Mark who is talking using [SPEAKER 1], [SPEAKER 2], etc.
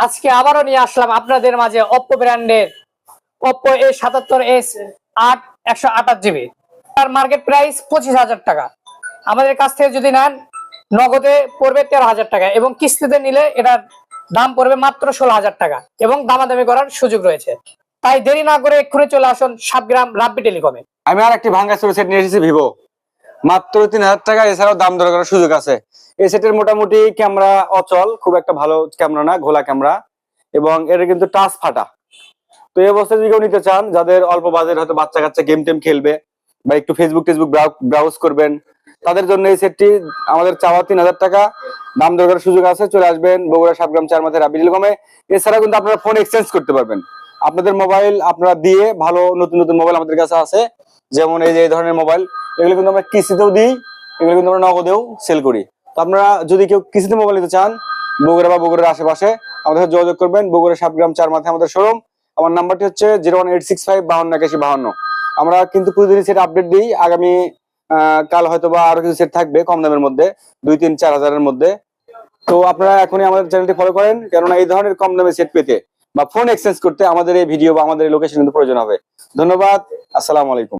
[SPEAKER 1] আজকে আবারও নিয়ে আসলাম আপনাদের মাঝে Oppo ব্র্যান্ডের Oppo A77s 8 128GB। তার মার্কেট প্রাইস 25,000 টাকা। আমাদের কাছ থেকে যদি নেন নগদে পড়বে 13,000 টাকা এবং কিস্তিতে নিলে এটার দাম পড়বে মাত্র 16,000 টাকা এবং দামাদামি করার সুযোগ রয়েছে। তাই দেরি না করে এক্ষুনি চলে আসুন সাতগ্রাম রাব্বি টেলিকমে।
[SPEAKER 2] আমি আর একটি ভাঙ্গা সেট নিয়ে এসেছি ভিভো, মাত্র 3,000 টাকা। এছাড়াও দাম দর করার সুযোগ আছে। এই সেটের মোটামুটি ক্যামেরা অচল, খুব একটা ভালো ক্যামেরা না, ঘোলা ক্যামেরা, এবং এটা কিন্তু টাচ ফাটা। তো এই অবস্থায় যদি কেউ নিতে চান, যাদের অল্প বাজেট, হয়তো বাচ্চা কাচ্চা গেম টেম খেলবে বা একটু ফেসবুক ব্রাউজ করবেন, তাদের জন্য এই সেটটি আমাদের চাওয়া 3,000 টাকা। দাম দর করার সুযোগ আছে। চলে আসবেন বগুড়া সাতগ্রাম 4 মাথায় রাব্বি টেলিকমে। এছাড়া কিন্তু আপনারা ফোন এক্সচেঞ্জ করতে পারবেন। আপনাদের মোবাইল আপনারা দিয়ে, ভালো নতুন নতুন মোবাইল আমাদের কাছে আছে, যেমন এই যে এই ধরনের মোবাইল, এগুলো কিন্তু আমরা কিস্তিতেও দিই, এগুলো কিন্তু আমরা নগদেও সেল করি। তো আপনারা যদি কেউ কিস্তিতে মোবাইল নিতে চান, বগুড়া বা বগুড়ার আশেপাশে আমাদের সাথে যোগাযোগ করবেন। বগুড়া সাতগ্রাম 4 মাথায় আমাদের শোরুম। আমার নাম্বারটি হচ্ছে 01865 528152। আমরা কিন্তু প্রতিদিন সেট আপডেট দিই। আগামী কাল হয়তো বা আরো কিছু সেট থাকবে কম দামের মধ্যে, 2-3-4 হাজারের মধ্যে। তো আপনারা এখনই আমাদের চ্যানেলটি ফলো করেন, কেননা এই ধরনের কম দামে সেট পেতে বা ফোন এক্সচেঞ্জ করতে আমাদের এই ভিডিও বা আমাদের এই লোকেশন কিন্তু প্রয়োজন হবে। ধন্যবাদ। আসসালামু আলাইকুম।